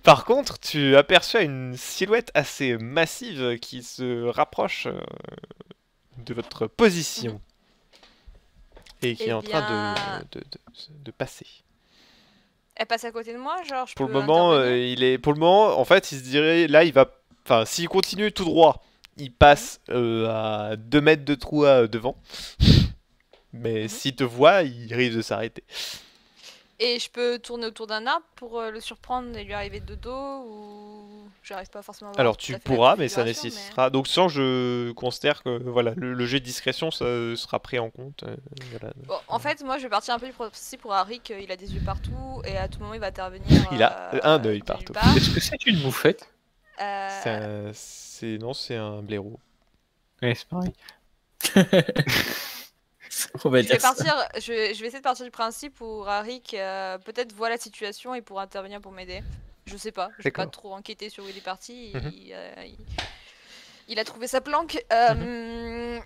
Par contre, tu aperçois une silhouette assez massive qui se rapproche de votre position et qui Eh est en train bien, de passer. elle passe à côté de moi, genre je Pour le peux moment, intervenir? pour le moment, en fait, il se dirait, là, il va, enfin, s'il continue tout droit, il Mhm, passe à 2 mètres de trou devant. Mais mhm. s'il te voit, il risque de s'arrêter. Et je peux tourner autour d'un arbre pour le surprendre et lui arriver de dos ou j'arrive pas forcément à voir Alors tout tu à fait la pourras, mais ça configuration, mais nécessitera. Donc sans, je considère que voilà, le jet de discrétion ça sera pris en compte. Voilà. bon, en fait, moi je vais partir un peu du principe pour Harry qu'il a des yeux partout et à tout moment il va intervenir Il a un œil de nulle partout. part. Est-ce que c'est une moufette? Euh, Non, c'est un blaireau. Ouais, c'est pareil. On va je vais dire ça. partir, je vais essayer de partir du principe où Harry peut-être voit la situation et pourra intervenir pour m'aider. Je sais pas, je vais pas D'accord. trop enquêter sur où il est parti. Mhm, Il a trouvé sa planque. mhm.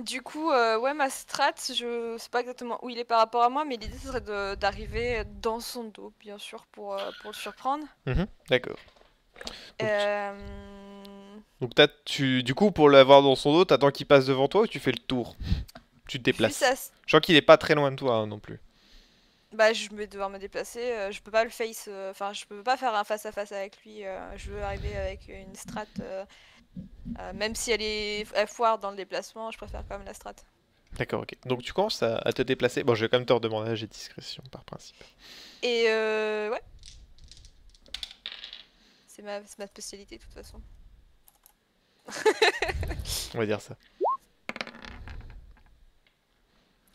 Du coup, ouais, ma strat, je sais pas exactement où il est par rapport à moi, mais l'idée ce serait d'arriver dans son dos, bien sûr, pour le surprendre. Mhm, d'accord. Donc, Euh, du coup, pour l'avoir dans son dos, t'attends qu'il passe devant toi ou tu fais le tour? Tu te Vu déplaces. ça, Je crois qu'il est pas très loin de toi non plus. bah, je vais devoir me déplacer. Je peux pas le face, enfin, je peux pas faire un face à face avec lui. Je veux arriver avec une strat, même si elle foire dans le déplacement, je préfère quand même la strat. D'accord, ok. Donc tu commences à te déplacer. Bon, je vais quand même te redemander un jet de discrétion par principe. Et ouais, c'est ma spécialité de toute façon. On va dire ça.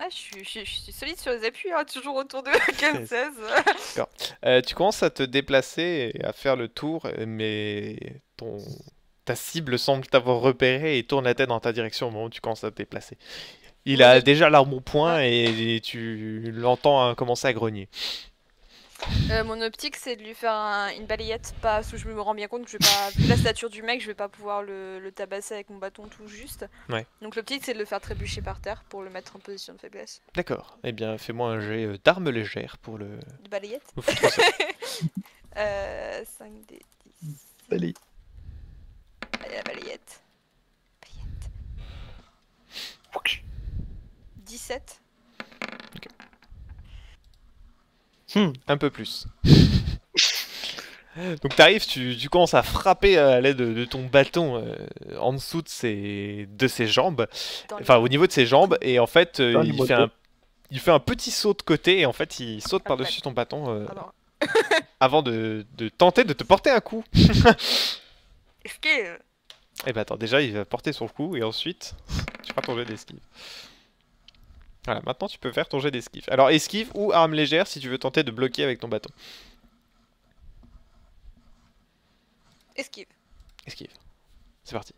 Ah, je suis solide sur les appuis, hein, toujours autour de 15-16. D'accord. Tu commences à te déplacer et à faire le tour, mais ta cible semble t'avoir repéré et tourne la tête dans ta direction au moment où tu commences à te déplacer. Il Mon a ob- déjà l'arme au ouais. point et tu l'entends commencer à grogner. Mon optique, c'est de lui faire une balayette, pas parce que je me rends bien compte que je vais pas, vu la stature du mec, je vais pas pouvoir le tabasser avec mon bâton tout juste. Ouais. Donc l'optique, c'est de le faire trébucher par terre pour le mettre en position de faiblesse. D'accord. Eh bien, fais-moi un jet d'armes légères pour le De balayette. foutre au sol. 5 des 10. Allez. Allez, la balayette. Balayette. 17. Un peu plus. Donc t'arrives, tu commences à frapper à l'aide de ton bâton en dessous de ses jambes, Dans les enfin au mots. niveau de ses jambes, et en fait Dans les motos. il fait un petit saut de côté, et en fait il saute Ah, par-dessus ton bâton Pardon. avant de tenter de te porter un coup. Est-ce que... Et bah attends, déjà il va porter son coup, et ensuite tu feras ton jet d'esquive. Voilà, maintenant tu peux faire ton jet d'esquive. Alors esquive ou arme légère si tu veux tenter de bloquer avec ton bâton. Esquive. Esquive. C'est parti.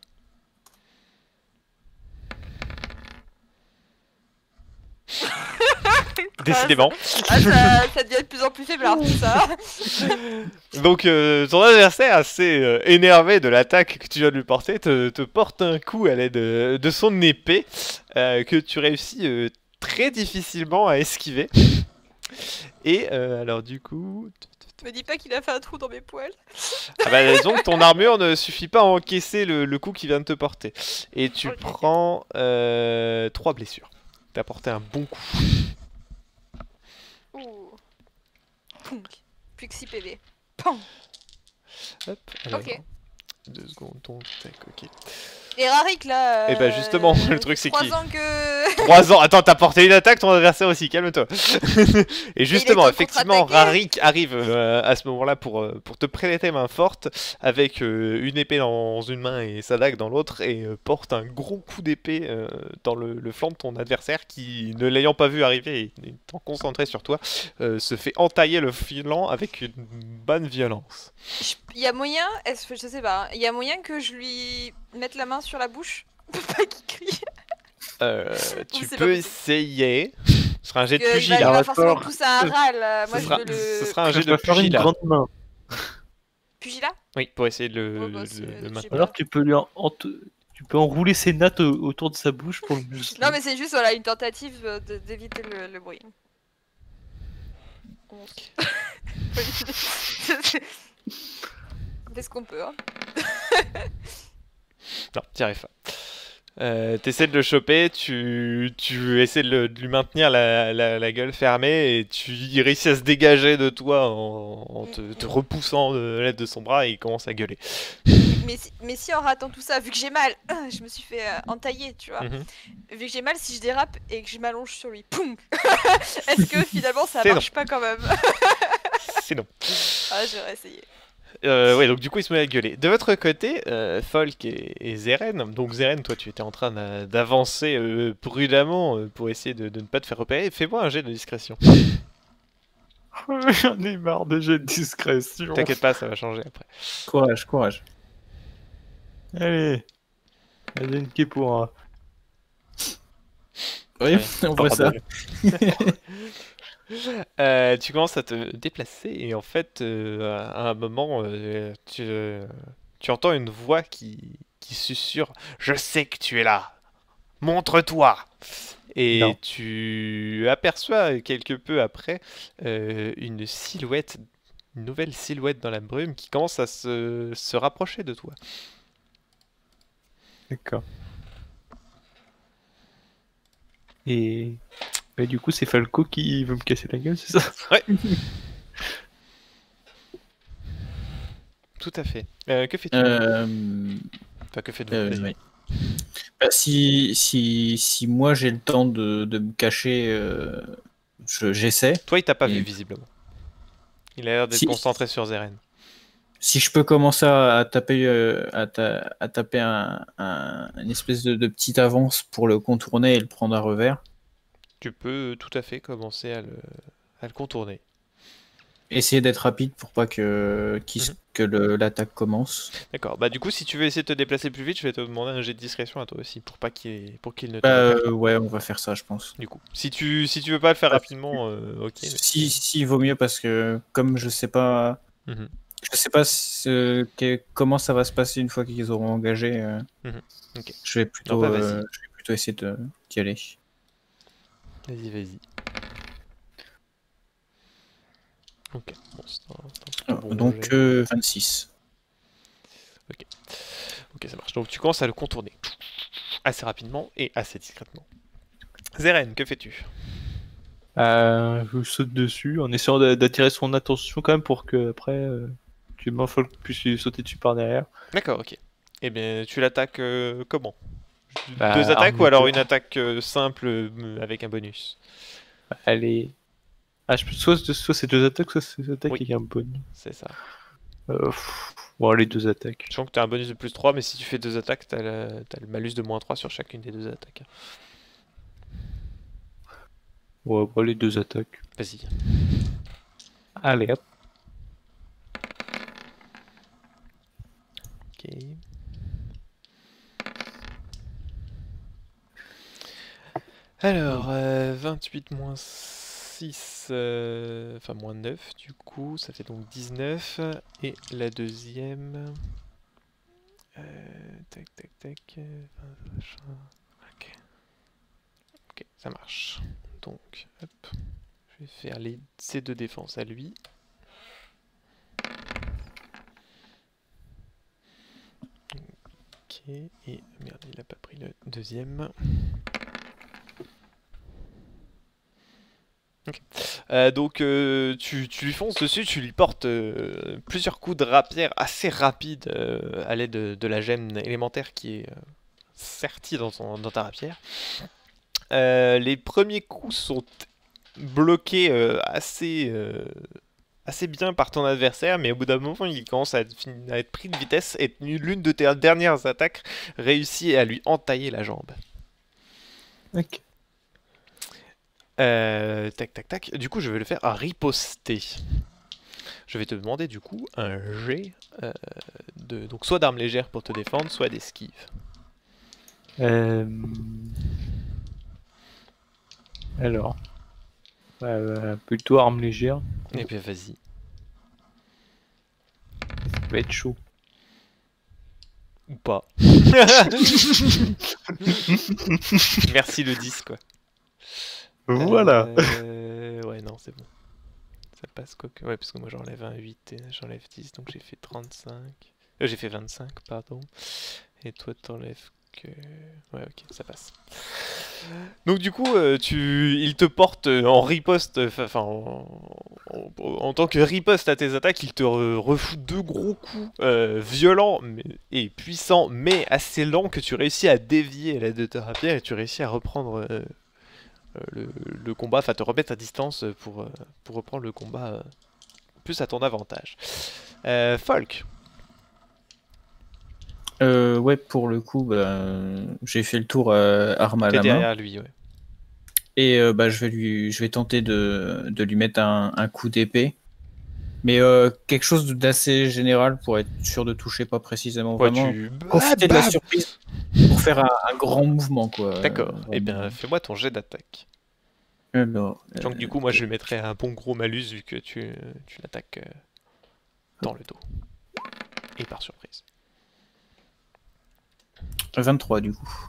Décidément. Ah, ça devient de plus en plus faible alors tout ça. Donc ton adversaire, assez énervé de l'attaque que tu viens de lui porter, te porte un coup à l'aide de son épée que tu réussis très difficilement à esquiver. Et alors du coup... Me dis pas qu'il a fait un trou dans mes poils. Ah bah disons que ton armure ne suffit pas à encaisser le coup qu'il vient de te porter. Et tu Ok. prends 3 blessures. T'as porté un bon coup. Ouh. Pounk. Plus que 6 PV. Pam. Hop, alors, Ok. 2 secondes, donc, tac, ok. Et Rarik là. Et bah justement, le truc c'est 3 qu'il... ans que. 3 ans. Attends, t'as porté une attaque, ton adversaire aussi, calme-toi. Et justement, temps de effectivement, contre-attaquer. Rarik arrive à ce moment-là pour te prêter main forte, avec une épée dans une main et sa dague dans l'autre, et porte un gros coup d'épée dans le flanc de ton adversaire qui, ne l'ayant pas vu arriver et étant concentré sur toi, se fait entailler le flanc avec une bonne violence. Il y a moyen, je sais pas, hein, il y a moyen que je lui mette la main sur la bouche pour pas qu'il crie. Tu c'est pas peux possible. essayer. Ce sera un jet de Il pugilat. va forcément D'accord. pousser un râle. Moi Ce je sera, veux ce le. sera un Je jet de dois faire une pugilat. grande main. Pugilat. Oui, pour essayer de Ouais, bah, le j'ai maintenir. pas. Alors tu peux lui tu peux enrouler ses nattes autour de sa bouche pour le muscler. Non mais c'est juste voilà une tentative d'éviter le bruit. 11. fait ce qu'on peut. Hein. Non, t'y arrives pas. T'essaies de le choper, tu essaies de lui maintenir la gueule fermée et il réussit à se dégager de toi en te repoussant de l'aide de son bras et il commence à gueuler. Mais si en ratant tout ça, vu que j'ai mal, je me suis fait entailler, tu vois. Mhm. Vu que j'ai mal, si je dérape et que je m'allonge sur lui, poum est-ce que finalement ça C'est marche pas quand même? C'est non. Ah, j'aurais essayé. Ouais, donc du coup il se met à gueuler. De votre côté, Folk et Zeren, donc Zeren, toi tu étais en train d'avancer prudemment pour essayer de ne pas te faire repérer. Fais-moi un jet de discrétion. J'en ai marre de jets de discrétion. T'inquiète pas, ça va changer après. Courage, courage. Allez. Advienne qui pourra. Oui, Ouais. on voit ça. Tu commences à te déplacer et en fait, à un moment, tu entends une voix qui susurre « Je sais que tu es là. Montre-toi !» Et Non. tu aperçois quelque peu après une silhouette, une nouvelle silhouette dans la brume qui commence à se rapprocher de toi. D'accord. Et bah, du coup, c'est Falco qui veut me casser la gueule, c'est ça? Tout à fait. Que fais-tu? Enfin, que faites-vous d'ailleurs? Oui. Bah, si moi j'ai le temps de me cacher, j'essaie. Toi, il t'a pas Et- vu visiblement. Il a l'air d'être Si- concentré sur Zeren. Si je peux commencer à taper, à taper une espèce de petite avance pour le contourner et le prendre à revers. Tu peux tout à fait commencer à le contourner. Essayer d'être rapide pour pas que l'attaque commence. D'accord. Bah du coup, si tu veux essayer de te déplacer plus vite, je vais te demander un jet de discrétion à toi aussi pour qu'il ne te repère pas. Ouais, on va faire ça, je pense. Du coup, si tu veux pas le faire Ouais. rapidement, ok. Si, il vaut mieux parce que comme je sais pas Mhm. comment ça va se passer une fois qu'ils auront engagé. Mhm. Ok. Je vais plutôt, Non, bah, vas-y. je vais plutôt essayer d'y aller. Vas-y. Ok. Bon, c'est un plutôt bon Donc jet. 26. Ok, ça marche. Donc tu commences à le contourner assez rapidement et assez discrètement. Zeren, que fais-tu? Je saute dessus en essayant d'attirer son attention quand même pour que après tu Folk puisse lui sauter dessus par derrière. D'accord, ok. Eh bien, tu l'attaques comment? Bah, Deux attaques arme ou alors de- une attaque simple avec un bonus? Allez. Ah, soit c'est deux attaques, soit c'est deux attaques Oui. avec un bonus. C'est ça. Bon, les deux attaques. Je sens que tu as un bonus de plus 3, mais si tu fais deux attaques, t'as le malus de moins 3 sur chacune des deux attaques. Ouais, bon, les deux attaques. Vas-y. Allez, hop. Ok. Alors, 28 moins 6, enfin moins 9 du coup, ça fait donc 19. Et la deuxième... tac, machin. Ok. Ok, ça marche. Donc, hop, je vais faire ces deux défenses à lui. Ok, et merde, il a pas pris le deuxième. Ok. Donc tu lui fonces dessus, tu lui portes plusieurs coups de rapière assez rapides à l'aide de la gemme élémentaire qui est sertie dans ta rapière. Les premiers coups sont bloqués assez bien par ton adversaire, mais au bout d'un moment il commence à être pris de vitesse et l'une de tes dernières attaques réussit à lui entailler la jambe. Ok. Tac. Du coup, je vais le faire à riposter. Je vais te demander du coup un jet donc soit d'armes légères pour te défendre, soit d'esquive. Alors. Plutôt arme légère. Et bien vas-y. Ça va être chaud. Ou pas. Merci le 10 quoi. Voilà. Ouais non c'est bon. Ça passe quoi que... Ouais parce que moi j'enlève un 8 et j'enlève 10 donc j'ai fait 35. J'ai fait 25, pardon. Et toi, t'enlèves que... Ouais, ok, ça passe. Donc du coup, il te porte en riposte, enfin en tant que riposte à tes attaques, il te refout 2 gros coups violents et puissants, mais assez lents que tu réussis à dévier à l'aide de ta rapière et tu réussis à reprendre le combat, enfin te remettre à distance pour reprendre le combat plus à ton avantage. Folk. Ouais, pour le coup, j'ai fait le tour arme à T'es la main. derrière lui, ouais. Et je vais tenter de lui mettre un coup d'épée. Mais quelque chose d'assez général pour être sûr de toucher pas précisément. Ouais, Vraiment tu... profiter de la surprise pour faire un grand mouvement, quoi. D'accord. Eh bien, vraiment. fais-moi ton jet d'attaque. Alors, Donc du coup, moi, je lui mettrais un bon gros malus vu que tu l'attaques dans le dos. Et par surprise. 23 du coup.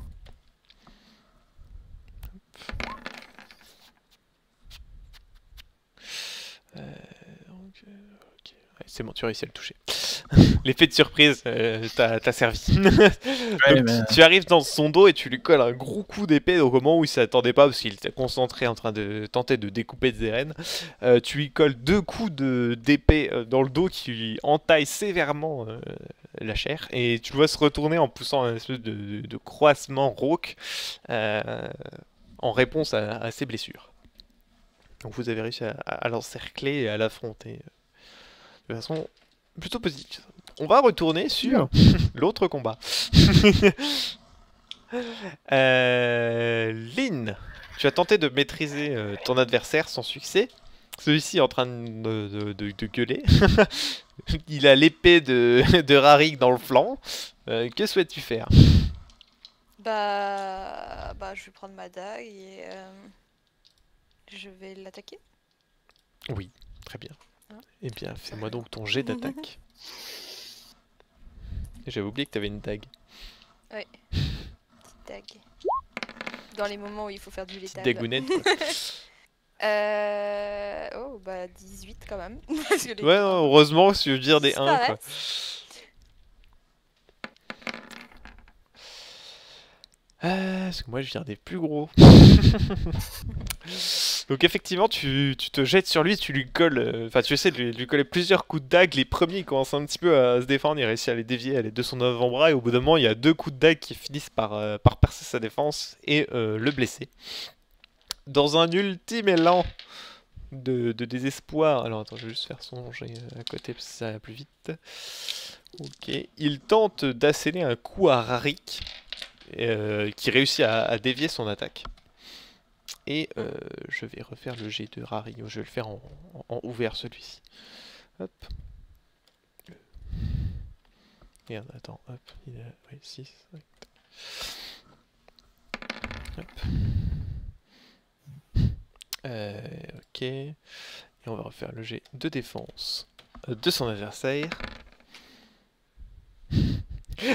Ok. Ouais, c'est bon, tu réussis à le toucher. L'effet de surprise t'a servi. Ouais, Donc, tu arrives dans son dos et tu lui colles un gros coup d'épée au moment où il s'attendait pas parce qu'il était concentré en train de tenter de découper Zeren. Tu lui colles 2 coups d'épée dans le dos qui lui entaillent sévèrement la chair et tu le vois se retourner en poussant un espèce de croassement rauque en réponse à ses blessures. Donc vous avez réussi à l'encercler et à l'affronter de façon plutôt positive. On va retourner sur l'autre combat. Lynn, tu as tenté de maîtriser ton adversaire sans succès. Celui-ci est en train de gueuler. Il a l'épée de Rarik dans le flanc. Que souhaites-tu faire? Bah, je vais prendre ma dague et je vais l'attaquer. Oui, très bien. Hein? Eh bien, fais-moi donc ton jet d'attaque. J'avais oublié que tu avais une dague. Ouais. Petite dague. Dans les moments où il faut faire du Petite létal. dagounette, quoi. Oh, bah 18 quand même. Parce que les Ouais, deux, non, heureusement, si je veux dire des 1, quoi. disparaissent. Parce que moi je viens des plus gros. Donc effectivement tu te jettes sur lui, tu lui colles, enfin tu essaies de lui coller plusieurs coups de dague. Les premiers il commence un petit peu à se défendre, il réussit à les dévier à l'aide de son avant-bras et au bout d'un moment il y a 2 coups de dague qui finissent par percer sa défense et le blesser. Dans un ultime élan de désespoir, alors attends je vais juste faire son jet à côté parce que ça va plus vite. Ok, il tente d'asséner un coup à Rarik. Qui réussit à dévier son attaque. Et je vais refaire le jet de Rarik. Je vais le faire en ouvert celui-ci. Hop. Merde, attends, hop. Il a... Ouais, 6. Ouais. Hop. Ok. Et on va refaire le jet de défense de son adversaire.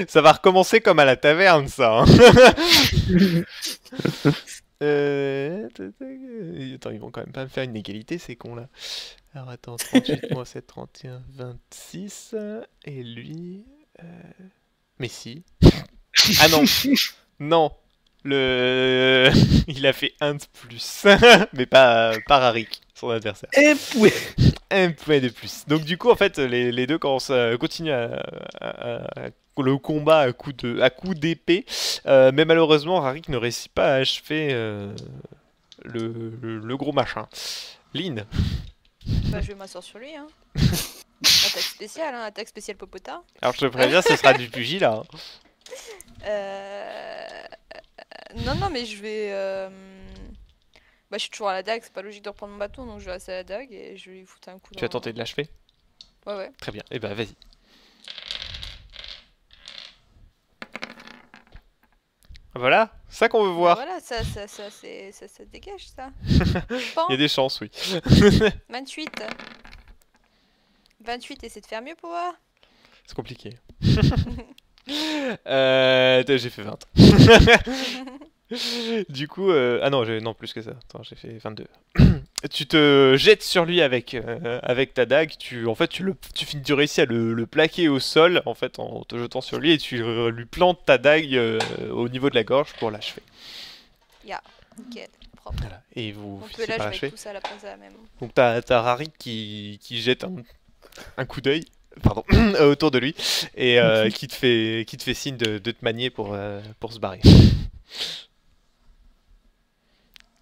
Ça va recommencer comme à la taverne, ça. Hein. Attends, ils vont quand même pas me faire une égalité, ces cons là. Alors attends, 38 moins 7, 31, 26. Et lui. Mais si. Ah non. Non. Il a fait 1 de plus. Mais pas Rarik, son adversaire. Et oui. Un point de plus. Donc du coup, en fait, les deux continuent le combat à coup d'épée, mais malheureusement, Rarik ne réussit pas à achever le gros machin. Lynn. Bah, je vais m'asseoir sur lui. Hein. Attaque spéciale Popota. Alors je te préviens, ce sera du pugilat. Non, mais je vais. Bah, je suis toujours à la dague, c'est pas logique de reprendre mon bâton, donc je vais rester à la dague et je vais lui foutre un coup. Tu vas tenter de l'achever? Ouais. Très bien, et bah vas-y. Voilà, ça qu'on veut voir. Voilà, ça dégage ça. Il y a des chances, oui. 28. 28, essaie de faire mieux pour moi. C'est compliqué. J'ai fait 20. Du coup, ah non, non plus que ça. Attends, j'ai fait 22. tu te jettes sur lui avec ta dague. En fait, tu réussis à le plaquer au sol en fait en te jetant sur lui et tu lui plantes ta dague au niveau de la gorge pour l'achever. Nickel, propre. Voilà. Et vous Donc finissez là, par je vais l'achever. tout ça à la place à la même. Donc t'as Rarik qui jette un coup d'œil, pardon, autour de lui et qui te fait signe de te manier pour se barrer.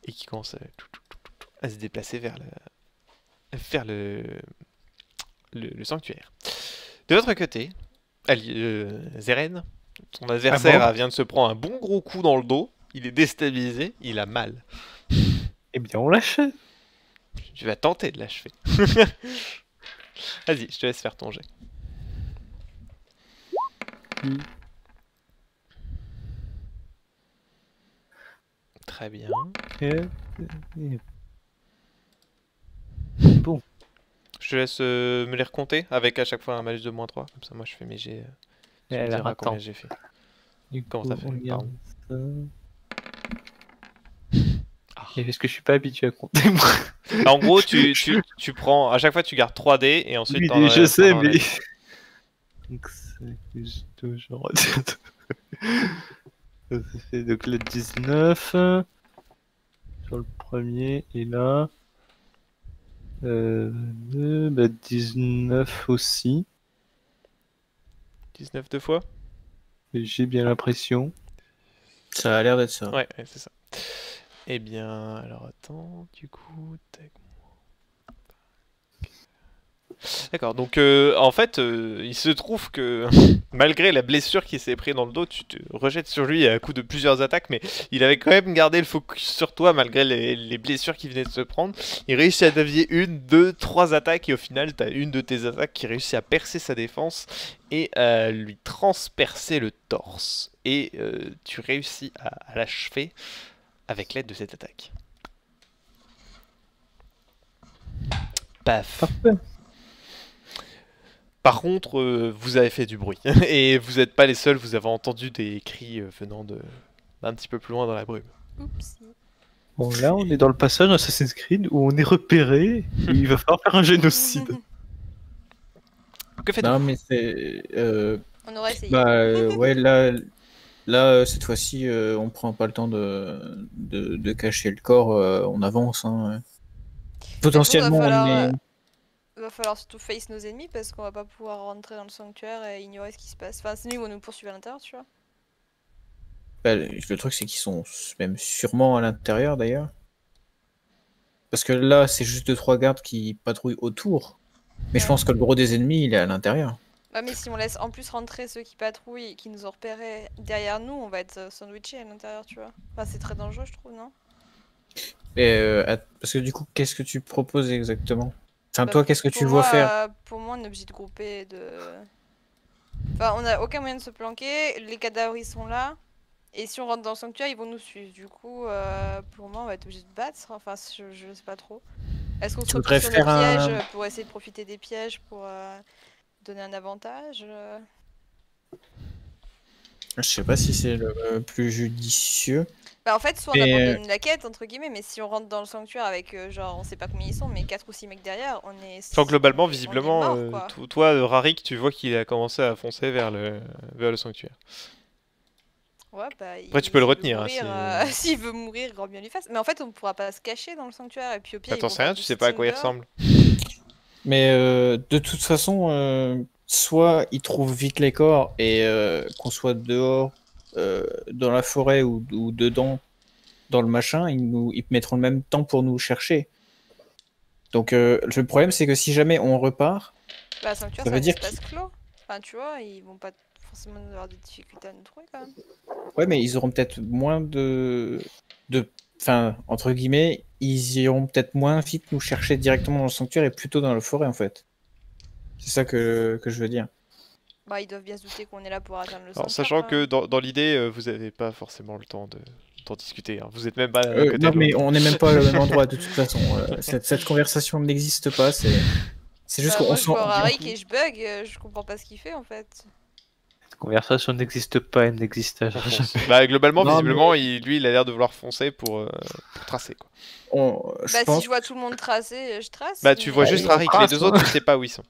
Et qui commence à se déplacer vers le sanctuaire. De l'autre côté, Zeren, ton adversaire vient de se prendre un bon gros coup dans le dos. Il est déstabilisé, il a mal. Eh bien, on l'achète. Tu vas tenter de l'achever. Vas-y, je te laisse faire ton jet. Très bien. Bon. Je te laisse me les recompter avec à chaque fois un malus de -3. Comme ça, moi, je fais mes jets. Tu me diras combien j'ai fait. Comment ça fait? Pardon. Et parce que je suis pas habitué à compter, moi. En gros, tu prends... À chaque fois, tu gardes 3 dés et ensuite... Oui, je sais, mais... Donc, c'est juste genre... Ça fait donc le 19... Sur le premier, et là... 19 aussi. 19 deux fois? J'ai bien l'impression. Ça a l'air d'être ça. Ouais, c'est ça. Eh bien, alors attends, du coup... D'accord, donc en fait, il se trouve que malgré la blessure qui s'est prise dans le dos, tu te rejettes sur lui à coup de plusieurs attaques, mais il avait quand même gardé le focus sur toi malgré les blessures qu'il venait de se prendre. Il réussit à dévier 1, 2, 3 attaques et au final, tu as une de tes attaques qui réussit à percer sa défense et à lui transpercer le torse. Et tu réussis à l'achever avec l'aide de cette attaque. Paf. Parfait. Par contre, vous avez fait du bruit. Et vous n'êtes pas les seuls, vous avez entendu des cris venant d'un petit peu plus loin dans la brume. Oups. Bon, là, on est dans le passage Assassin's Creed où on est repéré et il va falloir faire un génocide. Que faites-vous? Non, mais c'est... On aurait essayé. ouais, là cette fois-ci, on prend pas le temps de cacher le corps, on avance. Hein. Potentiellement, Il va falloir surtout face nos ennemis parce qu'on va pas pouvoir rentrer dans le sanctuaire et ignorer ce qui se passe. Enfin, c'est nous qui vont nous poursuivre à l'intérieur, tu vois. Bah, le truc, c'est qu'ils sont même sûrement à l'intérieur d'ailleurs. Parce que là, c'est juste 2-3 gardes qui patrouillent autour. Mais je pense que le gros des ennemis, il est à l'intérieur. Bah, mais si on laisse en plus rentrer ceux qui patrouillent et qui nous ont repérés derrière nous, on va être sandwichés à l'intérieur, tu vois. Enfin, c'est très dangereux, je trouve, non? Et, parce que du coup, qu'est-ce que tu proposes exactement? Enfin, Bah, toi, qu'est-ce que tu vois faire? Pour moi, on est obligé de grouper, Enfin, on a aucun moyen de se planquer, les cadavres ils sont là, et si on rentre dans le sanctuaire, ils vont nous suivre. Du coup, pour moi, on va être obligé de battre. Enfin, je sais pas trop. Est-ce qu'on se replie sur les pièges pour essayer de profiter des pièges pour donner un avantage? Je sais pas si c'est le plus judicieux. Bah en fait, soit on abandonne la quête, entre guillemets, mais si on rentre dans le sanctuaire avec, genre, on sait pas combien ils sont, mais 4 ou 6 mecs derrière, on est... Enfin, globalement, on est visiblement, mort, quoi. toi, Rarik, tu vois qu'il a commencé à foncer vers le sanctuaire. Ouais, bah, après, tu peux le retenir. S'il veut mourir, grand bien lui fasse. Mais en fait, on pourra pas se cacher dans le sanctuaire, et puis au pire... T'en sais rien, tu sais pas à quoi il ressemble. Mais de toute façon, soit ils trouvent vite les corps, et qu'on soit dehors, dans la forêt ou dedans dans le machin, ils mettront le même temps pour nous chercher. Donc le problème c'est que si jamais on repart, bah, le sanctuaire, ça veut dire espace clos. Enfin, tu vois, ils vont pas forcément avoir des difficultés à nous trouver quand même. Ouais, mais ils auront peut-être moins enfin, entre guillemets, ils iront peut-être moins vite nous chercher directement dans le sanctuaire et plutôt dans la forêt en fait. C'est ça que je veux dire. Bah, ils doivent bien se douter qu'on est là pour atteindre le sanctuaire. Alors, sachant que dans l'idée, vous avez pas forcément le temps d'en discuter. Hein. Vous êtes même pas à côté non, de mais l'autre. on n'est même pas au même endroit de toute façon. Cette conversation n'existe pas. C'est juste qu'on moi, je vois Rarik et je bug, je comprends pas ce qu'il fait en fait. Conversation n'existe pas, elle n'existe On jamais. fonce. Bah, globalement, Non, visiblement, lui, il a l'air de vouloir foncer pour tracer, quoi. Je Bah, pense, si je vois tout le monde tracer, je trace. Bah, tu vois mais- juste on Rarik, les trace, deux hein. autres, tu sais pas où ils sont.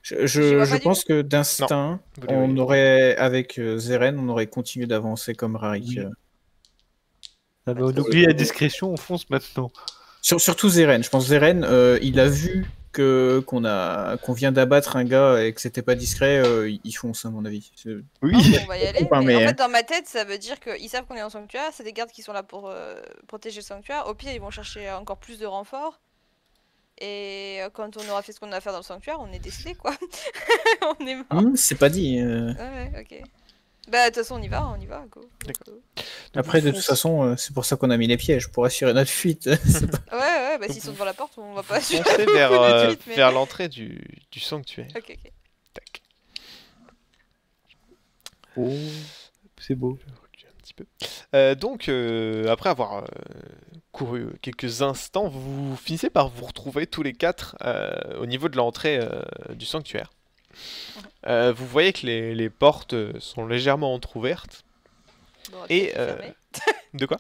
Je vois pas je du pense que d'instinct, vous les on voyez. aurait, avec Zeren, on aurait continué d'avancer comme Rarik. Oui. Ah bah, on Pour oublie la discrétion, on fonce maintenant. Surtout Zeren. Je pense Zeren, il a vu qu'on vient d'abattre un gars et que c'était pas discret, il fonce à mon avis. Non, Oui. on va y aller. Pas, Mais en mais- fait, dans ma tête, ça veut dire qu'ils savent qu'on est en sanctuaire. C'est des gardes qui sont là pour protéger le sanctuaire. Au pire, ils vont chercher encore plus de renforts. Et quand on aura fait ce qu'on a à faire dans le sanctuaire, on est décédé, quoi. On est mort. C'est pas dit. Ouais, ok. Bah, de toute façon, on y va, go. D'accord. Go. Après, de Vous toute foncez- façon, c'est pour ça qu'on a mis les pièges, pour assurer notre fuite. C'est pas- Ouais, bah Donc s'ils sont vous devant la porte, on va pas Foncez assurer vers, tout de suite, mais- vers l'entrée du sanctuaire. Ok. Tac. Oh, c'est beau. Je recule un petit peu. Donc, après avoir couru quelques instants, vous finissez par vous retrouver tous les quatre au niveau de l'entrée du sanctuaire. Vous voyez que les portes sont légèrement entrouvertes. Bon, on va Et, peut-être les fermer. De quoi?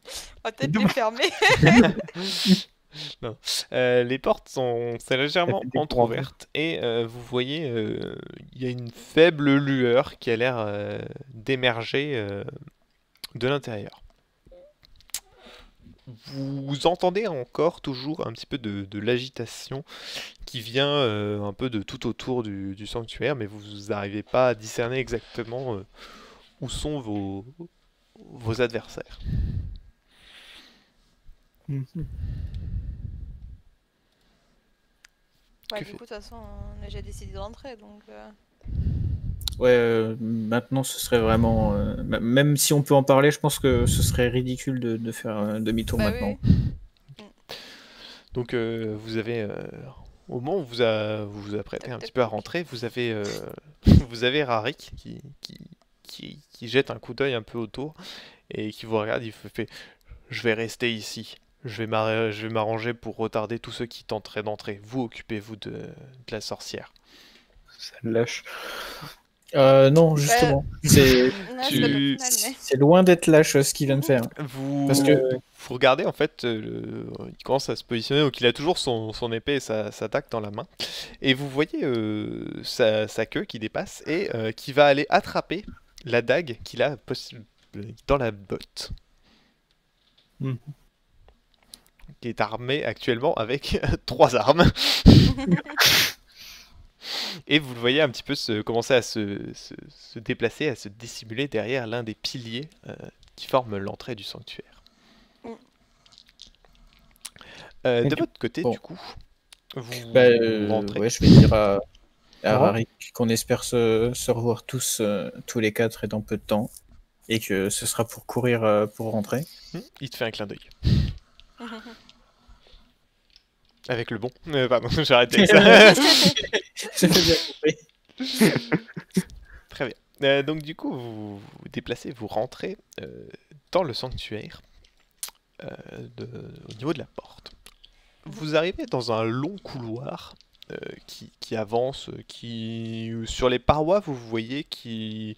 On va peut-être les fermer. Les portes sont légèrement Ça fait des entrouvertes et vous voyez il y a une faible lueur qui a l'air d'émerger de l'intérieur. Vous entendez encore toujours un petit peu de l'agitation qui vient un peu de tout autour du sanctuaire, mais vous n'arrivez pas à discerner exactement où sont vos adversaires. Mhm. Ouais, Que du fait- coup, de toute façon, on a déjà décidé de rentrer, donc... Ouais, maintenant, ce serait vraiment. Même si on peut en parler, je pense que ce serait ridicule de faire un demi-tour Bah maintenant. oui. Donc vous avez au moment où vous vous apprêtez un petit peu à rentrer, vous avez vous avez Rarik qui jette un coup d'œil un peu autour et qui vous regarde, il fait je vais rester ici. Je vais m'arranger pour retarder tous ceux qui tenteraient d'entrer. Vous occupez-vous de la sorcière. Ça lâche. Non, justement. C'est Ouais, c'est pas Tu- le final, mais... c'est loin d'être lâche ce qu'il vient de faire. Vous, Parce que- vous regardez en fait, il commence à se positionner, donc il a toujours son épée et sa dague dans la main. Et vous voyez sa queue qui dépasse et qui va aller attraper la dague qu'il a dans la botte. Mhm. Qui est armé actuellement avec 3 armes. Et vous le voyez un petit peu commencer à se déplacer, à se dissimuler derrière l'un des piliers qui forment l'entrée du sanctuaire. Mm. De du- votre côté, bon. du coup, vous Bah, rentrez. ouais, je vais dire à Ah. Rarik qu'on espère se revoir tous les 4 et dans peu de temps. Et que ce sera pour courir pour rentrer. Il te fait un clin d'œil. Avec le bon. Pardon, j'ai arrêté avec ça. J'ai bien compris. Très bien. Donc du coup, vous vous déplacez, vous rentrez dans le sanctuaire au niveau de la porte. Vous arrivez dans un long couloir qui avance, sur les parois, vous voyez qui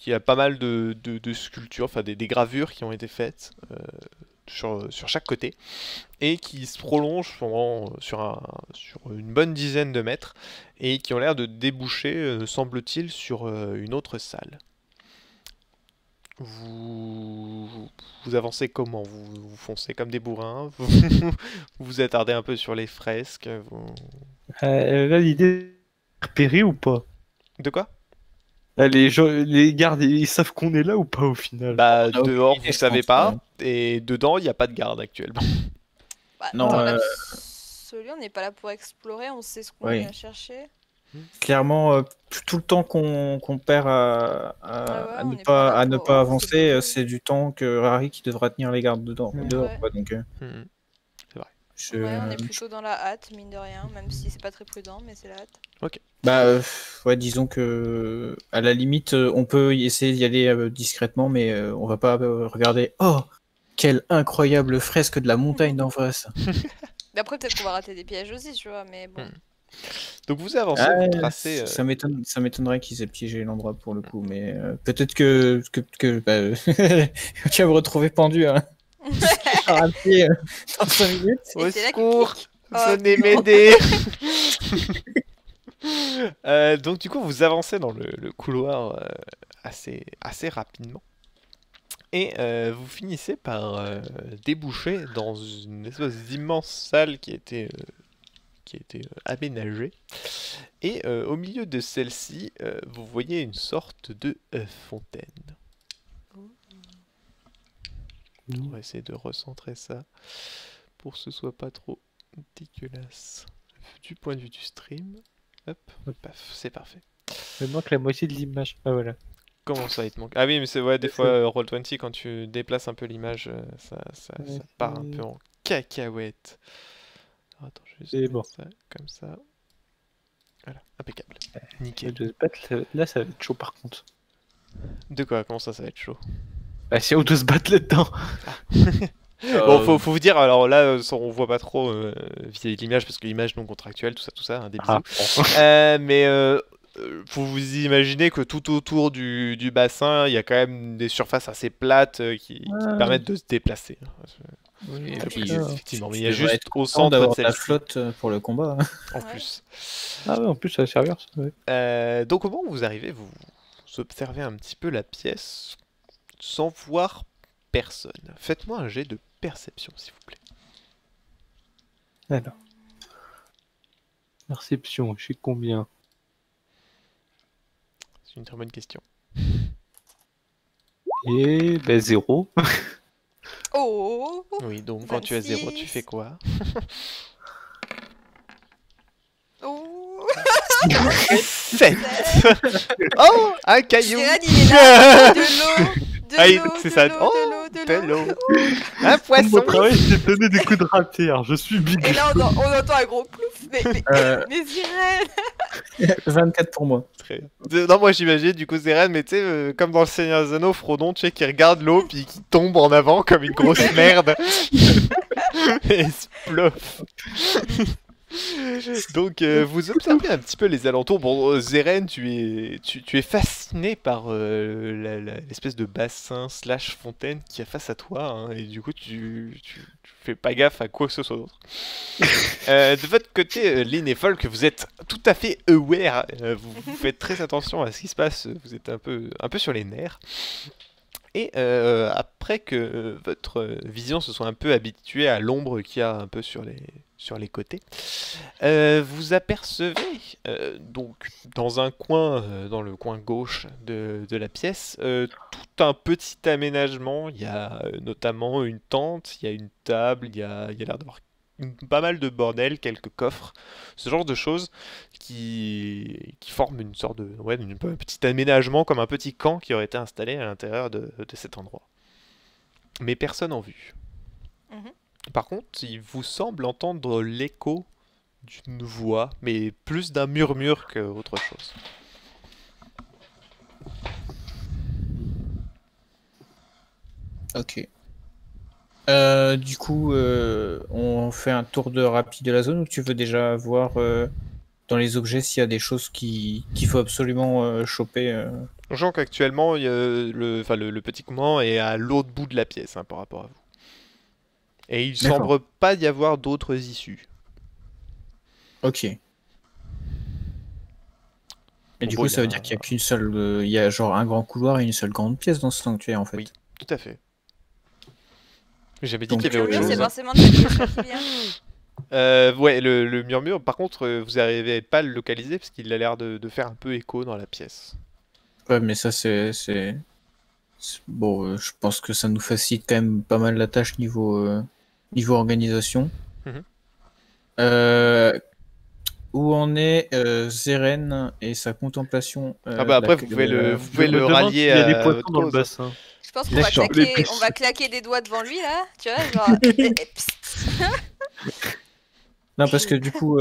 a pas mal de sculptures, enfin des gravures qui ont été faites sur chaque côté et qui se prolongent sur une bonne dizaine de mètres et qui ont l'air de déboucher, semble-t-il, sur une autre salle. Vous avancez comment? Vous foncez comme des bourrins? Vous vous attardez un peu sur les fresques? Là, l'idée est repérée ou pas? De quoi? Là, les gardes, ils savent qu'on est là ou pas au final? Bah, On a aucune dehors, idée, vous je savez pense, pas, ouais. et dedans, il n'y a pas de garde actuellement. Bah, Non, dans l'absolu, on n'est pas là pour explorer, on sait ce qu'on Oui. vient chercher. Clairement, tout le temps qu'on perd à on ne est pas là à ne pour- pas pour avancer, se bouger. c'est du temps que Rarik devra tenir les gardes dehors. Ouais. Quoi, donc, Mhm. je- Ouais, on est plutôt dans la hâte, mine de rien, même si c'est pas très prudent, mais c'est la hâte. Bah, ouais, disons que à la limite, on peut essayer d'y aller discrètement, mais on va pas regarder. Oh, quelle incroyable fresque de la montagne d'en face. Mais après, peut-être qu'on va rater des pièges aussi, tu vois, mais bon. Mm. Donc vous avancez, Ah, vous tracez... ça m'étonnerait qu'ils aient piégé l'endroit pour le coup, mais peut-être que tu vas me retrouver pendu hein, par un pied dans 5 minutes. Au Et c'est là qu'il secours, clique. Oh, venez non. m'aider. Donc du coup, vous avancez dans le couloir assez rapidement. Et vous finissez par déboucher dans une espèce d'immense salle qui a été aménagée. Et au milieu de celle-ci, vous voyez une sorte de fontaine. On va essayer de recentrer ça pour que ce soit pas trop dégueulasse. Du point de vue du stream, hop, paf, c'est parfait. Il manque la moitié de l'image. Ah voilà. Comment ça, il te manque? Ah oui, mais c'est ouais, des fois, Roll20, quand tu déplaces un peu l'image, ça part un peu en cacahuète. Alors, attends, je vais C'est juste bon. mettre ça comme ça. Voilà, impeccable. Nickel. De se battre, là, ça va être chaud par contre. De quoi? Comment ça va être chaud? Bah, si on doit se battre là-dedans. Bon, faut vous dire, alors là, on voit pas trop vis-à-vis de l'image, parce que l'image non contractuelle, tout ça, hein, des bisous. Mais faut vous imaginer que tout autour du bassin, il y a quand même des surfaces assez plates qui permettent de se déplacer. Oui, Et puis, puis, Effectivement, mais tu il y a devrais juste être au content centre de d'avoir de la celle-ci, flotte pour le combat. en Ouais. plus. Ah ouais, en plus, ça va servir, ça. Ouais. Donc au moment où vous arrivez, vous observez un petit peu la pièce sans voir personne. Faites-moi un jet de perception, s'il vous plaît. Alors. Perception, je sais combien. C'est une très bonne question. Et bah 0. Oh. Oui, donc quand tu as 0, tu 26. fais quoi? Oh. 7. Oh, un caillou. Gérard, il est là. De l'eau. De Ah, l'eau. c'est de ça. l'eau, Oh, de l'eau. de l'eau. Un poisson. c'est donner des coups de rapière. Je suis big. Et là, on entend un gros plouf. Mais Irène. 24 pour moi. Très bien. Non, moi j'imagine du coup Zeren, mais tu sais, comme dans le Seigneur des Anneaux, Frodon, tu sais, qui regarde l'eau puis qui tombe en avant comme une grosse merde. Et splof. Donc vous observez un petit peu les alentours. Bon, Zeren, tu es fasciné par l'espèce de bassin slash fontaine qui est face à toi, hein, et du coup tu fais pas gaffe à quoi que ce soit d'autre. De votre côté, Lynn et Folk, vous êtes tout à fait aware, vous faites très attention à ce qui se passe, vous êtes un peu sur les nerfs. Et après que votre vision se soit un peu habituée à l'ombre qu'il y a un peu sur les côtés, vous apercevez donc dans un coin, dans le coin gauche de la pièce, tout un petit aménagement. Il y a notamment une tente, il y a une table, il y a l'air d'avoir pas mal de bordel, quelques coffres, ce genre de choses qui forment une sorte de un petit aménagement, comme un petit camp qui aurait été installé à l'intérieur de cet endroit. Mais personne en vue. Mhm. Par contre, il vous semble entendre l'écho d'une voix, mais plus d'un murmure qu'autre chose. Ok. Du coup, on fait un tour rapide de la zone, ou tu veux déjà voir dans les objets s'il y a des choses qu'il faut absolument choper Sachant qu'actuellement, le petit comment est à l'autre bout de la pièce, hein, par rapport à vous. Et il D'accord. semble pas y avoir d'autres issues. Ok. Et du Bon, coup, il y ça a veut dire qu'il n'y a qu'une seule. Il y a genre un grand couloir et une seule grande pièce dans ce sanctuaire en fait. Oui. Tout à fait. J'avais dit Donc, qu'il y avait autre Murmure, c'est chose. forcément de quelque chose qui vient. Ouais, le murmure, par contre, vous n'arrivez pas à le localiser parce qu'il a l'air de faire un peu écho dans la pièce. Ouais, mais ça, bon, je pense que ça nous facilite quand même pas mal la tâche niveau organisation. Mhm. Où en est Zeren et sa contemplation Ah bah après, vous pouvez le rallier Il y a des à poissons votre dans le cause. bassin. Je pense qu'on va D'accord. on va claquer des doigts devant lui là, tu vois, genre. Psst. Non, parce que du coup,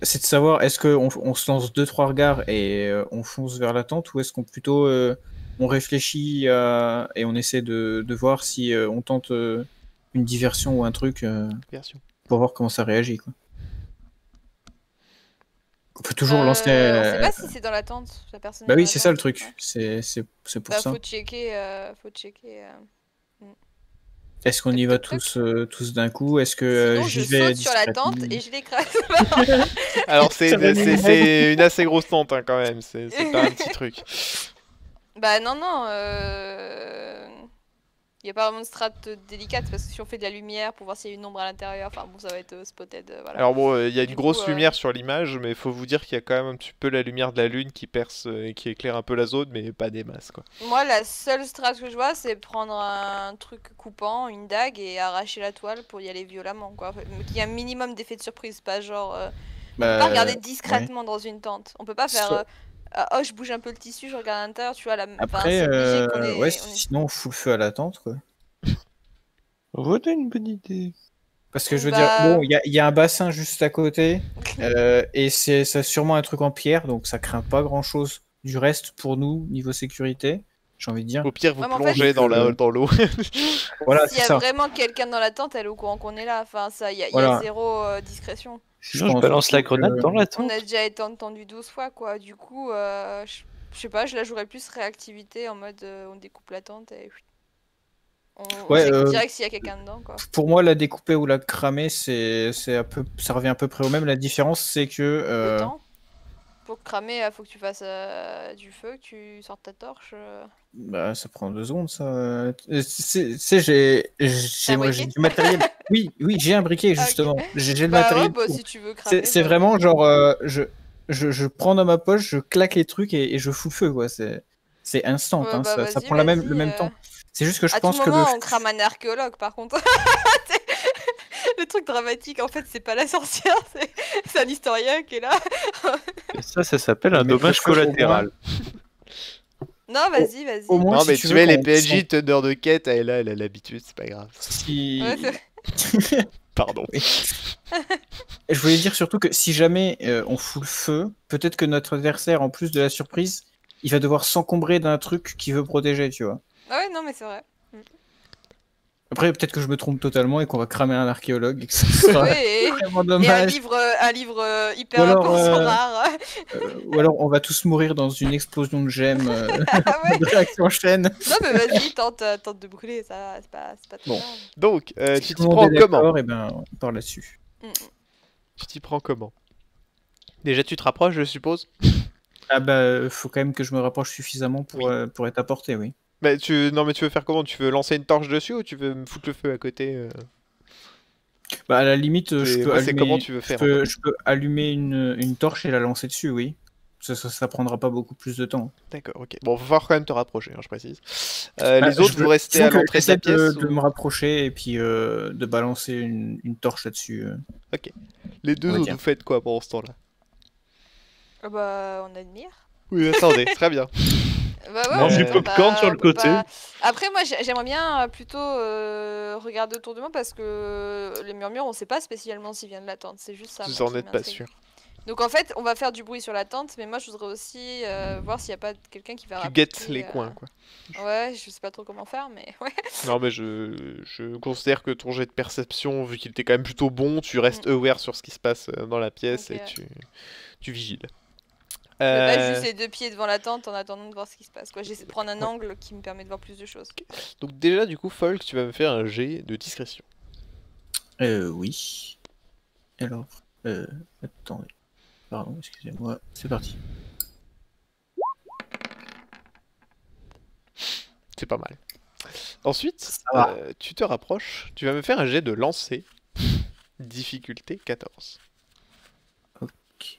c'est de savoir, est-ce qu'on se lance 2-3 regards et on fonce vers la tente, ou est-ce qu'on plutôt on réfléchit et on essaie de voir si on tente une diversion ou un truc Version. pour voir comment ça réagit, quoi. On peut toujours lancer. On sait pas si c'est dans la tente. La personne Bah est dans oui, la c'est ça le tente. truc. Ouais. C'est pour Bah, ça. faut checker. Est-ce qu'on y va Toc, toc, tous d'un coup? Est-ce que Sinon, j'y je vais saute sur la discrètement? tente et je l'écrase. Alors c'est Ça va nous c'est une assez grosse tente hein, quand même, c'est pas un petit truc. Bah non, y a pas vraiment de strat délicate parce que si on fait de la lumière pour voir s'il y a une ombre à l'intérieur, enfin bon, ça va être spotted, voilà. Alors bon, il y a une Du grosse coup, lumière sur l'image, mais il faut vous dire qu'il y a quand même un petit peu la lumière de la lune qui perce et qui éclaire un peu la zone, mais pas des masses quoi. Moi, la seule strat que je vois, c'est prendre un truc coupant, une dague et arracher la toile pour y aller violemment, quoi. Mais qu'il y ait un minimum d'effet de surprise, pas genre... On peut pas regarder discrètement dans une tente. On peut pas faire... oh, je bouge un peu le tissu, je regarde à l'intérieur, tu vois, enfin, Après, c'est obligé qu'on ait... ouais, sinon on fout le feu à la tente, quoi. Voilà une bonne idée. Parce que je veux Bah- dire, bon, il y a un bassin juste à côté, et c'est sûrement un truc en pierre, donc ça craint pas grand-chose du reste pour nous, niveau sécurité, j'ai envie de dire. Au pire, vous Ouais, mais en fait, plongez dans l'eau. Voilà, S'il y c'est a ça. vraiment quelqu'un dans la tente, elle est au courant qu'on est là. Enfin, ça, y a Voilà. zéro discrétion. Sinon, je pense balance la surtout grenade que- dans la On tente. a déjà été entendu 12 fois, quoi. Du coup, je sais pas, je la jouerais plus réactivité en mode on découpe la tente et on Ouais, check direct s'il y a quelqu'un dedans, quoi. Pour moi, la découper ou la cramer, c'est un peu, ça revient à peu près au même. La différence, c'est que Le temps. Pour cramer, faut que tu fasses du feu, que tu sortes ta torche. bah, ça prend 2 secondes, ça. C'est j'ai un moi, briquet j'ai du matériel. Oui, j'ai un briquet Ah, ok. justement. J'ai le Bah matériel. ouais, bah pour. si tu veux cramer. C'est bah, vraiment vas-y. genre, je prends dans ma poche, je claque les trucs et je fous le feu, quoi. C'est instant, Ouais, hein, bah, ça vas-y, prend le même vas-y, temps. C'est juste que je À pense tout que moment, on crame un archéologue, par contre. Le truc dramatique, en fait, c'est pas la sorcière, c'est un historien qui est là. Et ça s'appelle un Mais dommage le feu, au moins, collatéral. Non, vas-y, vas-y. au moins, Non si mais tu tu veux mets les qu'on- PNJ teneurs de quête, elle a l'habitude, c'est pas grave. si... Ouais, c'est- Pardon. Je voulais dire surtout que si jamais on fout le feu, peut-être que notre adversaire, en plus de la surprise, il va devoir s'encombrer d'un truc qu'il veut protéger, tu vois. Ah ouais, non, mais c'est vrai. Après, peut-être que je me trompe totalement et qu'on va cramer un archéologue et que ça sera Ouais, vraiment et dommage. un livre hyper Ou alors, important rare. Ou alors on va tous mourir dans une explosion de gemmes Ah ouais. de réaction en chaîne. Non, mais vas-y, tente de brûler, ça, c'est pas trop Bon. grave. Donc, Si tu tout t'y le monde prends est comment? d'accord, et ben on part là-dessus. Tu t'y prends comment? Déjà, tu te rapproches, je suppose? Ah bah, faut quand même que je me rapproche suffisamment pour être à portée, oui. Bah, non, mais tu veux faire comment? Tu veux lancer une torche dessus ou tu veux me foutre le feu à côté? Bah, à la limite, je peux moi, c'est allumer, comment tu veux faire, je peux allumer une torche et la lancer dessus, oui. Ça prendra pas beaucoup plus de temps. D'accord, ok. Bon, va falloir quand même te rapprocher, hein, je précise. Ah, Les autres, vous restez disons à que l'entrée de la j'essaie pièce de ou- me rapprocher et puis de balancer une torche là-dessus. Les deux on va autres, dire. vous faites quoi pendant ce temps-là? Ah bah, on admire. Oui, attendez, très bien. Bah ouais, Mange du on peut popcorn pas- sur le on peut côté. pas- Après, moi, j'aimerais bien plutôt regarder autour de moi parce que les murmures, on sait pas spécialement s'ils viennent de la tente. C'est juste ça. Vous moi, en qui êtes pas m'intrigue. sûr. Donc en fait, on va faire du bruit sur la tente, mais moi, je voudrais aussi voir s'il y a pas quelqu'un qui va Tu rapporter, guettes les coins, quoi. Ouais, je sais pas trop comment faire, mais ouais. Non, mais je considère que ton jet de perception, vu qu'il était quand même plutôt bon, tu restes aware sur ce qui se passe dans la pièce Ok, et ouais. tu vigiles. Je me bats Euh, juste les 2 pieds devant la tente en attendant de voir ce qui se passe. Quoi. J'essaie de prendre un angle qui me permet de voir plus de choses. Donc déjà, du coup, Folk, tu vas me faire un jet de discrétion. Oui. Alors, attendez. Pardon, excusez-moi. C'est parti. C'est pas mal. Ensuite, Ça va. tu te rapproches, tu vas me faire un jet de lancer. Difficulté 14. Ok.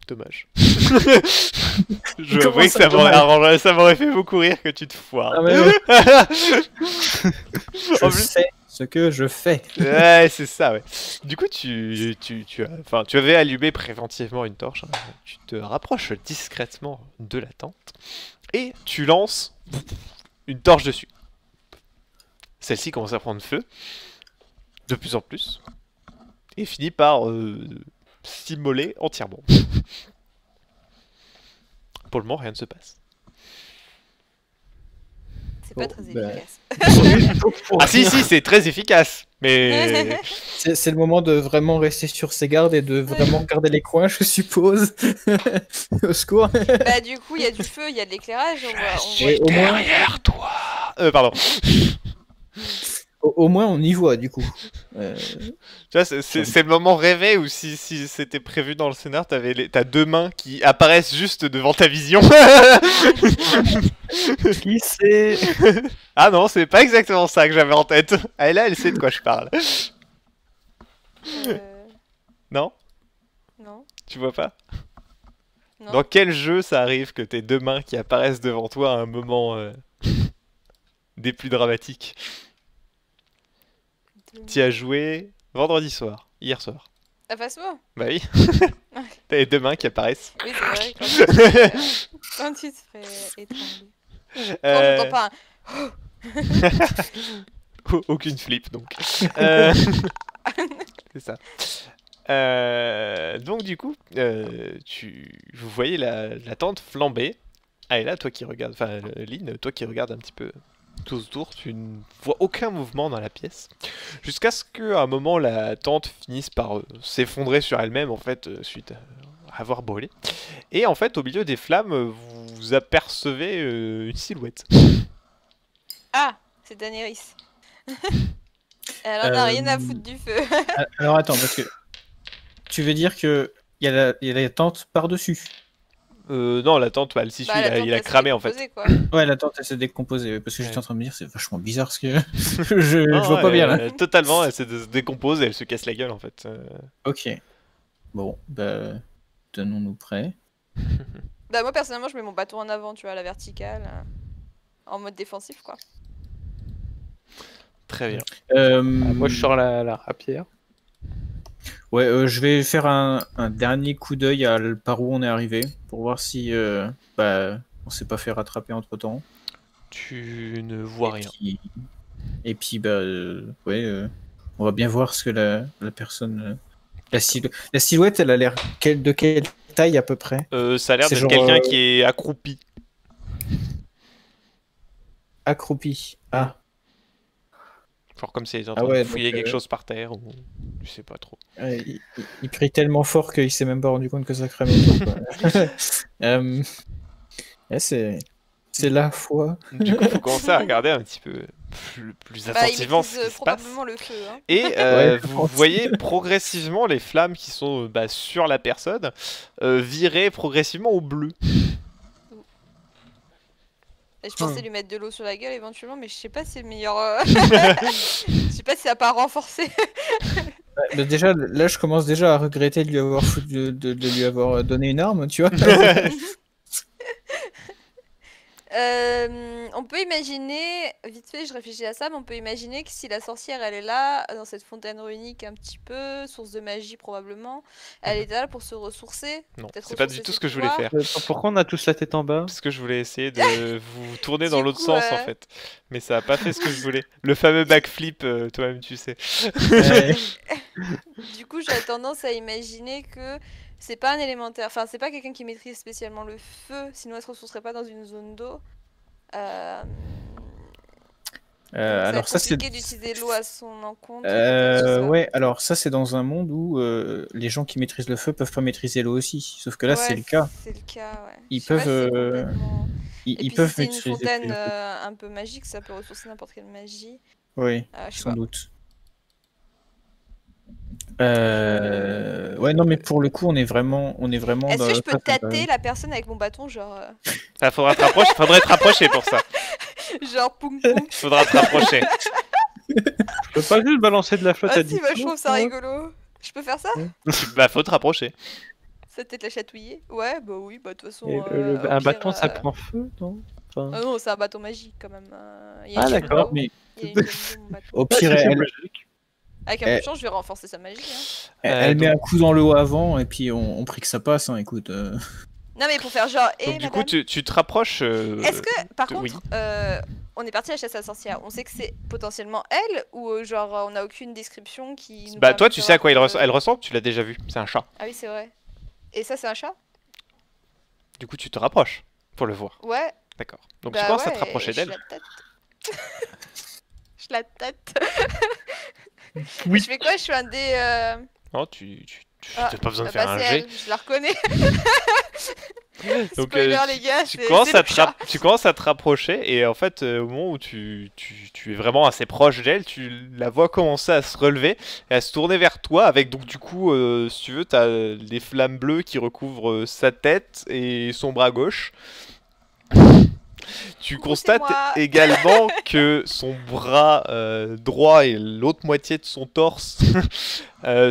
Dommage. Je Comment vois que ça, ça m'aurait dommage arrangé, ça m'aurait fait beaucoup rire que tu te foires. Ah, mais ouais. En Je plus- sais ce que je fais. Ouais, c'est ça, ouais. Du coup, tu avais allumé préventivement une torche. Hein. Tu te rapproches discrètement de la tente et tu lances une torche dessus. Celle-ci commence à prendre feu de plus en plus et finit par s'immoler entièrement. Pour le moment, rien ne se passe. C'est pas Bon, très bah, efficace. Ah si, c'est très efficace. Mais C'est le moment de vraiment rester sur ses gardes et de vraiment garder les coins, je suppose. Au secours. Bah du coup, il y a du feu, il y a de l'éclairage, on voit... Et au moins, derrière toi. Pardon. au moins, on y voit, du coup. Tu vois, c'est le moment rêvé où si c'était prévu dans le scénar, t'as deux mains qui apparaissent juste devant ta vision. Qui c'est? Ah non, c'est pas exactement ça que j'avais en tête. Ah, et là, elle sait de quoi je parle. Non? Non, Tu vois pas? non. Dans quel jeu ça arrive que t'aies deux mains qui apparaissent devant toi à un moment des plus dramatiques? T'y as joué vendredi soir, hier soir. Ah, Phasmo? Bah oui. T'as les deux mains qui apparaissent. Oui, c'est vrai, quand tu te fais étrangler. Quand Euh, j'entends pas Aucune flip donc. Euh, C'est ça. Donc du coup, vous voyez la tente flamber. Ah et là, toi qui regardes, enfin Lynn, toi qui regardes un petit peu tout autour, tu ne vois aucun mouvement dans la pièce. Jusqu'à ce qu'à un moment, la tente finisse par s'effondrer sur elle-même, en fait, suite à avoir brûlé. Et en fait, au milieu des flammes, vous apercevez une silhouette. Ah, c'est Daenerys. Elle en a rien à foutre du feu. Alors attends, parce que tu veux dire que il y a la tente par-dessus. Non, la tente, le tissu, Bah, la tente, il a elle s'est cramé en fait. décomposée, quoi. Ouais, la tente elle s'est décomposée. Parce que j'étais Ouais. en train de me dire, c'est vachement bizarre ce que je Non, vois pas bien là. Totalement, elle se décompose et elle se casse la gueule en fait. Ok. Bon, bah, tenons-nous prêts. Bah, moi, personnellement, je mets mon bâton en avant, tu vois, à la verticale. En mode défensif, quoi. Très bien. Moi, je sors la rapière. Ouais, je vais faire un dernier coup d'œil par où on est arrivé pour voir si on s'est pas fait rattraper entre temps. Tu ne vois rien. Et puis on va bien voir ce que la personne. La silhouette, elle a l'air de quelle taille à peu près? Ça a l'air C'est d'être genre, quelqu'un qui est accroupi. Accroupi. Ah, Genre comme si il était en Ah train ouais, de fouiller donc, quelque chose par terre ou je sais pas trop. il crie tellement fort qu'il s'est même pas rendu compte que ça crame autour, quoi. Ouais, c'est la foi. Du coup, faut commencer à regarder un petit peu plus Bah, il attentivement ce maîtrise qui se passe. probablement le feu, hein. Et Ouais, je vous pense. voyez progressivement les flammes qui sont sur la personne virer progressivement au bleu. Et je pensais lui mettre de l'eau sur la gueule éventuellement, mais je sais pas si c'est le meilleur. Je sais pas si ça a pas renforcé. Bah, déjà, là, je commence déjà à regretter de lui avoir, de lui avoir donné une arme, tu vois. On peut imaginer, vite fait, je réfléchis à ça, mais on peut imaginer que si la sorcière elle est là, dans cette fontaine runique un petit peu, source de magie probablement, elle est là pour se ressourcer. Non, peut-être c'est pas ressourcer du tout ses ce que je voulais pouvoirs. faire. Pourquoi on a tous la tête en bas? Parce que je voulais essayer de vous tourner dans Du l'autre coup, sens en fait. Mais ça a pas fait ce que je voulais. Le fameux backflip, toi-même tu sais. Ouais. Du coup, j'ai tendance à imaginer que c'est pas un élémentaire, enfin, c'est pas quelqu'un qui maîtrise spécialement le feu, sinon elle se ressourcerait pas dans une zone d'eau. Alors ça, c'est... compliqué d'utiliser l'eau à son encontre. peut-être, je sais pas. Ouais, alors ça, c'est dans un monde où les gens qui maîtrisent le feu peuvent pas maîtriser l'eau aussi. Sauf que là, Ouais, c'est le cas. C'est le cas, ouais. Ils Je sais pas peuvent, si c'est complètement- Ils, Et ils puis peuvent si c'est une maîtriser fontaine le feu. un peu magique, ça peut ressourcer n'importe quelle magie. Oui, Je sais sans pas. doute. Ouais, non, mais pour le coup, on est vraiment Est-ce dans que je peux ça, ça me tâter la personne avec mon bâton, genre, Ah, faudrait te rapprocher pour ça. genre poum poum. Faudra te rapprocher. Je peux pas juste balancer de la flotte Ah à si, 10 bah, je trouve ça rigolo. Je peux faire ça? Bah faut te rapprocher. Ça peut-être la chatouiller? Ouais, bah oui, bah de toute façon. Et au un pire, bâton, ça prend feu, non? Enfin... Ah non, c'est un bâton magique quand même. Il y a Ah une gemme d'accord, d'eau, mais il y a une gemme d'eau, mon bâton. au pire, c'est elle, magique. Avec un peu de chance, je vais renforcer sa magie. Hein. elle met un coup dans l'eau avant, et puis on prie que ça passe, hein, écoute. Non, mais pour faire genre. Donc du madame, coup tu te rapproches. est-ce que, par oui. contre, on est parti à la chasse à la sorcière, on sait que c'est potentiellement elle ou genre on a aucune description qui. Nous Bah permet toi de tu sais à quoi savoir que- elle ressemble, tu l'as déjà vu. C'est un chat. Ah oui, c'est vrai. Et ça, c'est un chat? Du coup tu te rapproches pour le voir. Ouais. D'accord. Donc Bah tu commences à ouais, te rapprocher je d'elle. la tâte. Je la tâte. Oui. Je fais quoi? Je fais un dé. Non, Ah, t'as pas besoin de bah, faire un c'est jet. elle, je la reconnais. Donc, Spoiler, les gars, tu c'est commences, le chat. tu commences à te rapprocher et en fait au moment où tu es vraiment assez proche d'elle, tu la vois commencer à se relever et à se tourner vers toi avec donc du coup si tu veux t'as les flammes bleues qui recouvrent sa tête et son bras gauche. Tu Coucou, constates c'est moi. également que son bras droit et l'autre moitié de son torse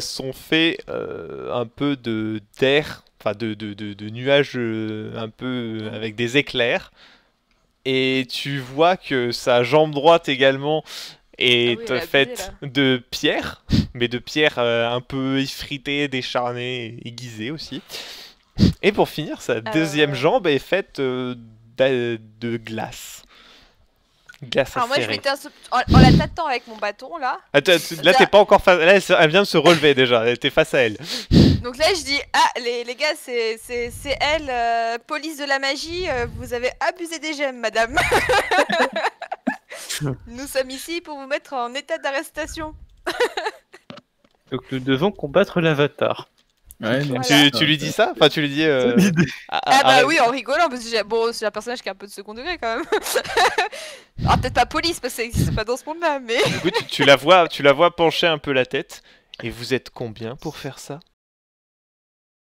sont faits un peu d'air, enfin de nuages un peu avec des éclairs. Et tu vois que sa jambe droite également est Ah oui, elle est faite abusée, de pierre, mais de pierre un peu effritée, décharnée, aiguisée aussi. Et pour finir, sa deuxième jambe est faite de glace. Glace Alors moi, je acérée. m'étais en la tâtant avec mon bâton, là. Attends, là, t'es pas encore face. Là, elle vient de se relever déjà. T'es face à elle. Donc là, je dis, ah, les gars, c'est elle, police de la magie, vous avez abusé des gemmes, madame. Nous sommes ici pour vous mettre en état d'arrestation. Donc nous devons combattre l'avatar. Ouais, donc Voilà. Tu lui dis ça? Enfin, tu lui dis. Ah bah arrête. oui, en rigolant, parce que bon, c'est un personnage qui est un peu de second degré quand même. Alors peut-être pas police, parce que ça existe pas dans ce monde-là, mais... Du coup, tu la vois pencher un peu la tête. Et vous êtes combien pour faire ça?